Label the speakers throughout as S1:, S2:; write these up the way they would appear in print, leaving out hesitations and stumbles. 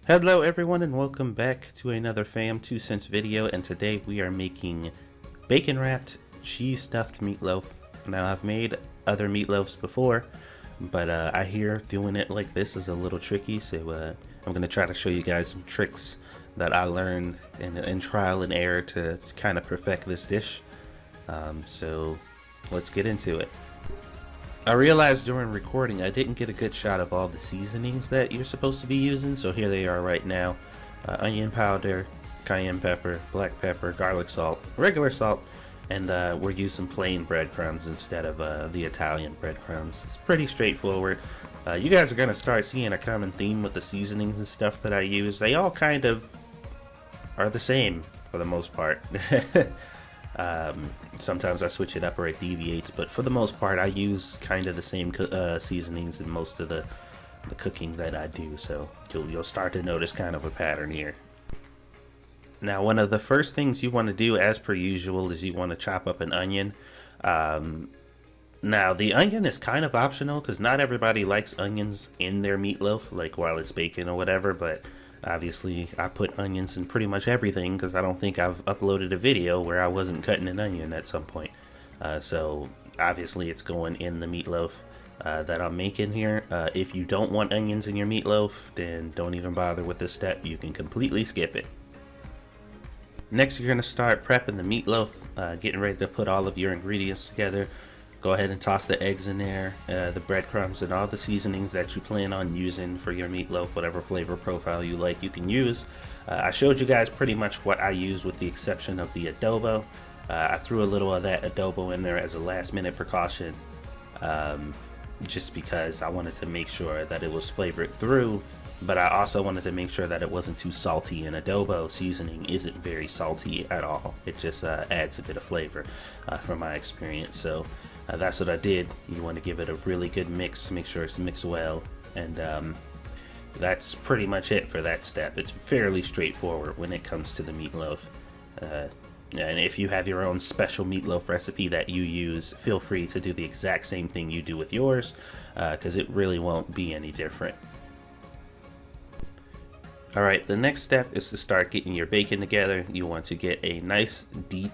S1: Hello everyone and welcome back to another Fam 2 Cents video, and today we are making bacon wrapped cheese stuffed meatloaf. Now I've made other meatloafs before, but I hear doing it like this is a little tricky, so I'm going to try to show you guys some tricks that I learned in trial and error to kind of perfect this dish. So let's get into it. I realized during recording I didn't get a good shot of all the seasonings that you're supposed to be using, so here they are right now. Onion powder, cayenne pepper, black pepper, garlic salt, regular salt, and we're using plain breadcrumbs instead of the Italian breadcrumbs. It's pretty straightforward. You guys are going to start seeing a common theme with the seasonings and stuff that I use. They all kind of are the same for the most part. Sometimes I switch it up or it deviates, but for the most part I use kind of the same seasonings in most of the cooking that I do, so you'll start to notice kind of a pattern here. Now, one of the first things you want to do, as per usual, is you want to chop up an onion. Now the onion is kind of optional because not everybody likes onions in their meatloaf, like while it's baking or whatever, but obviously I put onions in pretty much everything because I don't think I've uploaded a video where I wasn't cutting an onion at some point. So obviously it's going in the meatloaf that I'm making here. If you don't want onions in your meatloaf, then don't even bother with this step. You can completely skip it. Next, you're going to start prepping the meatloaf, getting ready to put all of your ingredients together. Go ahead and toss the eggs in there, the breadcrumbs, and all the seasonings that you plan on using for your meatloaf, whatever flavor profile you like, you can use. I showed you guys pretty much what I use with the exception of the adobo. I threw a little of that adobo in there as a last minute precaution, just because I wanted to make sure that it was flavored through, but I also wanted to make sure that it wasn't too salty, and adobo seasoning isn't very salty at all. It just adds a bit of flavor from my experience. So that's what I did. You want to give it a really good mix, make sure it's mixed well, and that's pretty much it for that step. It's fairly straightforward when it comes to the meatloaf. And if you have your own special meatloaf recipe that you use, feel free to do the exact same thing you do with yours, because it really won't be any different. Alright, the next step is to start getting your bacon together. You want to get a nice deep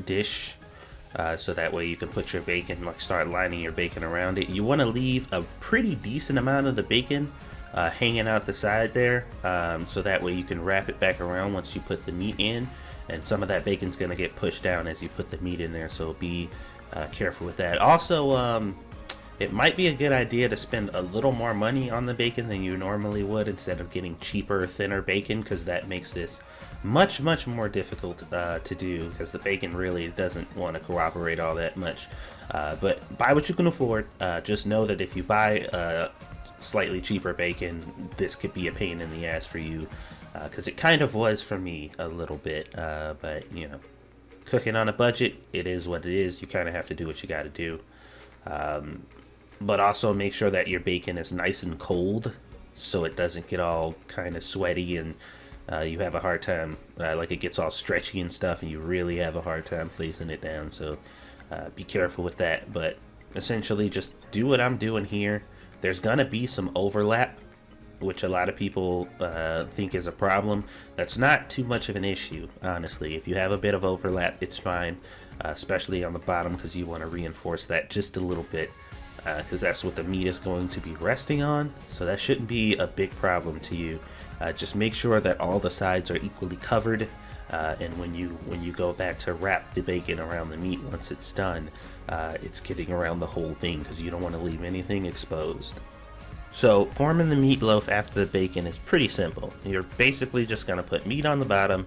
S1: dish, so that way you can put your bacon, like start lining your bacon around it. You want to leave a pretty decent amount of the bacon hanging out the side there, so that way you can wrap it back around once you put the meat in, and some of that bacon's going to get pushed down as you put the meat in there, so be careful with that. Also, it might be a good idea to spend a little more money on the bacon than you normally would instead of getting cheaper, thinner bacon, because that makes this much more difficult to do, because the bacon really doesn't want to cooperate all that much. But buy what you can afford. Just know that if you buy slightly cheaper bacon, this could be a pain in the ass for you, because it kind of was for me a little bit. But you know, cooking on a budget, it is what it is. You kind of have to do what you got to do. But also make sure that your bacon is nice and cold, so it doesn't get all kind of sweaty and you have a hard time, like it gets all stretchy and stuff, and you really have a hard time placing it down. So be careful with that. But essentially just do what I'm doing here. There's gonna be some overlap, which a lot of people think is a problem. That's not too much of an issue, honestly. If you have a bit of overlap, it's fine, especially on the bottom, because you want to reinforce that just a little bit, because that's what the meat is going to be resting on. So that shouldn't be a big problem to you. Just make sure that all the sides are equally covered, and when you go back to wrap the bacon around the meat once it's done, it's getting around the whole thing, because you don't want to leave anything exposed. So forming the meatloaf after the bacon is pretty simple. You're basically just going to put meat on the bottom,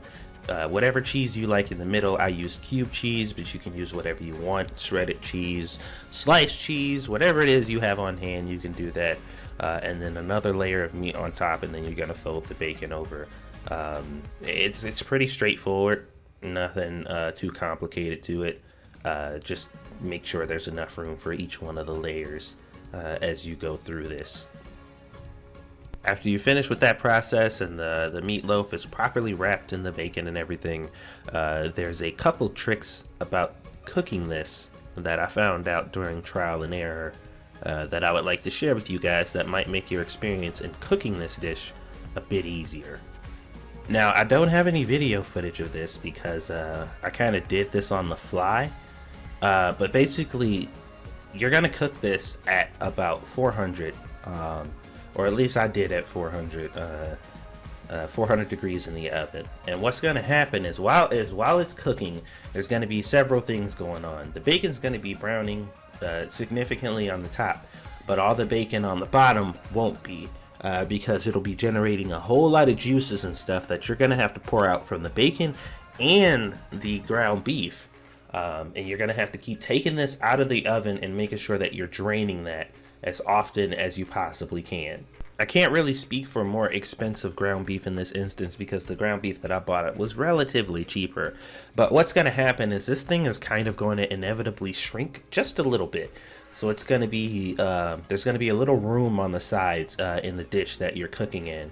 S1: whatever cheese you like in the middle. I use cube cheese, but you can use whatever you want. Shredded cheese, sliced cheese, whatever it is you have on hand, you can do that. And then another layer of meat on top, and then you're going to fold the bacon over. It's pretty straightforward, nothing too complicated to it. Just make sure there's enough room for each one of the layers as you go through this. After you finish with that process and the meatloaf is properly wrapped in the bacon and everything, there's a couple tricks about cooking this that I found out during trial and error that I would like to share with you guys that might make your experience in cooking this dish a bit easier. Now, I don't have any video footage of this because I kind of did this on the fly, but basically you're gonna cook this at about 400, or at least I did at 400 degrees in the oven. And what's going to happen is while it's cooking, there's going to be several things going on. The bacon's going to be browning significantly on the top, but all the bacon on the bottom won't be, because it'll be generating a whole lot of juices and stuff that you're going to have to pour out from the bacon and the ground beef. And you're going to have to keep taking this out of the oven and making sure that you're draining that as often as you possibly can. I can't really speak for more expensive ground beef in this instance because the ground beef that I bought was relatively cheaper. But what's going to happen is this thing is kind of going to inevitably shrink just a little bit. So it's going to be, there's going to be a little room on the sides in the dish that you're cooking in,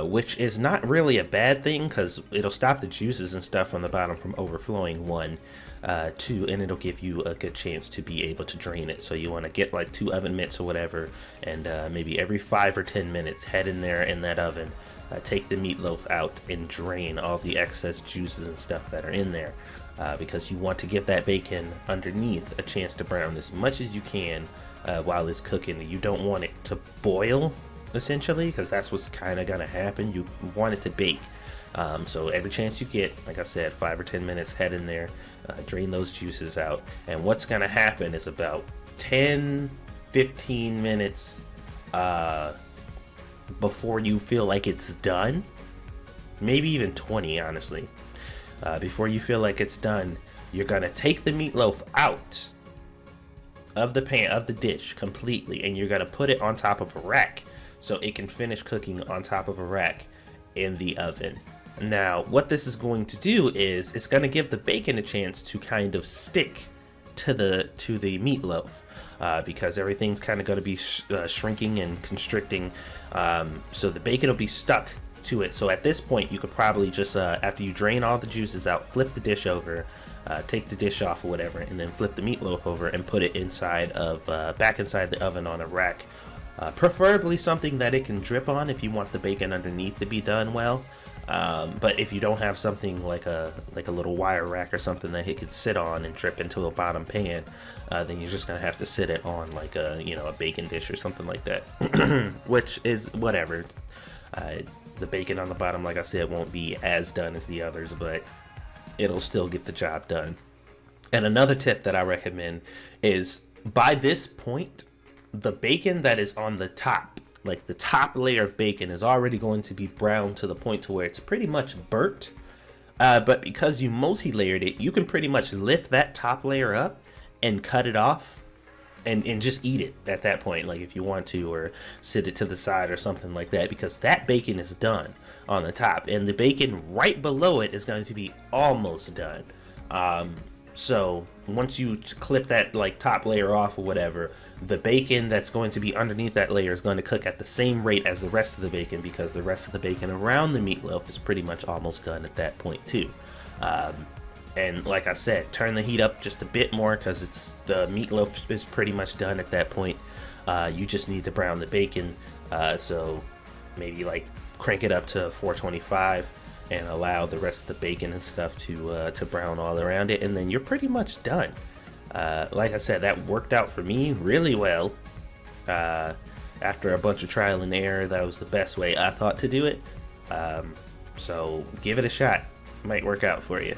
S1: which is not really a bad thing because it'll stop the juices and stuff from the bottom from overflowing, 1. 2, and it'll give you a good chance to be able to drain it. So you want to get like 2 oven mitts or whatever, and maybe every 5 or 10 minutes head in there in that oven, take the meatloaf out and drain all the excess juices and stuff that are in there, because you want to give that bacon underneath a chance to brown as much as you can while it's cooking. You don't want it to boil, essentially, because that's what's kind of gonna happen. You want it to bake. So every chance you get, like I said, 5 or 10 minutes, head in there, drain those juices out. And what's gonna happen is about 10-15 minutes before you feel like it's done, maybe even 20, honestly, before you feel like it's done, you're gonna take the meatloaf out of the pan, of the dish completely, and you're gonna put it on top of a rack so it can finish cooking on top of a rack in the oven. Now, what this is going to do is it's going to give the bacon a chance to kind of stick to the meatloaf, because everything's kind of going to be shrinking and constricting, so the bacon will be stuck to it. So at this point, you could probably just, after you drain all the juices out, flip the dish over, take the dish off or whatever, and then flip the meatloaf over and put it inside of, back inside the oven on a rack. Preferably something that it can drip on if you want the bacon underneath to be done well. But if you don't have something like a little wire rack or something that it could sit on and drip into a bottom pan, then you're just gonna have to sit it on like a a bacon dish or something like that, which is whatever. The bacon on the bottom, like I said, won't be as done as the others, but it'll still get the job done. And another tip that I recommend is, by this point, the bacon that is on the top, like the top layer of bacon, is already going to be brown to the point to where it's pretty much burnt. But because you multi-layered it, you can pretty much lift that top layer up and cut it off and just eat it at that point, like if you want to, or sit it to the side or something like that, because that bacon is done on the top and the bacon right below it is going to be almost done. So once you clip that like top layer off or whatever, the bacon that's going to be underneath that layer is going to cook at the same rate as the rest of the bacon, because the rest of the bacon around the meatloaf is pretty much almost done at that point too. And like I said, turn the heat up just a bit more, because the meatloaf is pretty much done at that point. You just need to brown the bacon, so maybe like crank it up to 425 and allow the rest of the bacon and stuff to brown all around it, and then you're pretty much done. Like I said, that worked out for me really well. After a bunch of trial and error, that was the best way I thought to do it. So give it a shot. Might work out for you.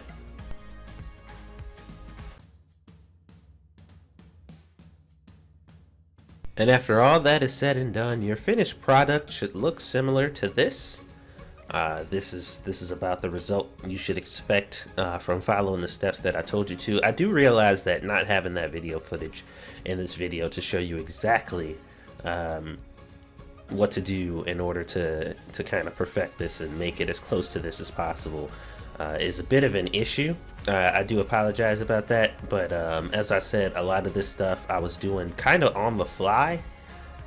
S1: And after all that is said and done, your finished product should look similar to this. This is about the result you should expect from following the steps that I told you to. I do realize that not having that video footage in this video to show you exactly what to do in order to kind of perfect this and make it as close to this as possible is a bit of an issue. I do apologize about that, but as I said, a lot of this stuff I was doing kind of on the fly,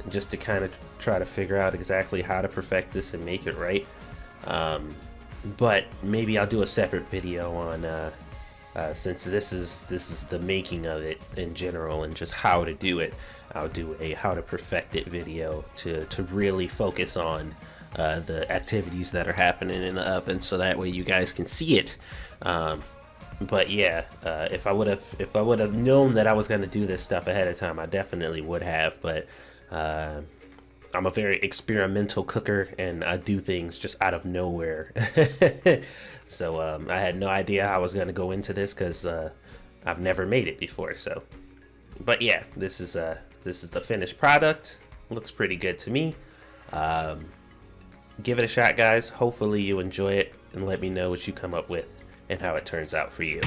S1: just to kind of try to figure out exactly how to perfect this and make it right. But maybe I'll do a separate video on since this is the making of it in general and just how to do it. I'll do a how to perfect it video to really focus on
S2: the activities that are happening in the oven, so that way you guys can see it. But yeah, if I would have known that I was going to do this stuff ahead of time, I definitely would have. But I'm a very experimental cooker, and I do things just out of nowhere. So I had no idea how I was going to go into this, because I've never made it before. So, but yeah, this is the finished product. Looks pretty good to me. Give it a shot, guys. Hopefully you enjoy it, and let me know what you come up with and how it turns out for you.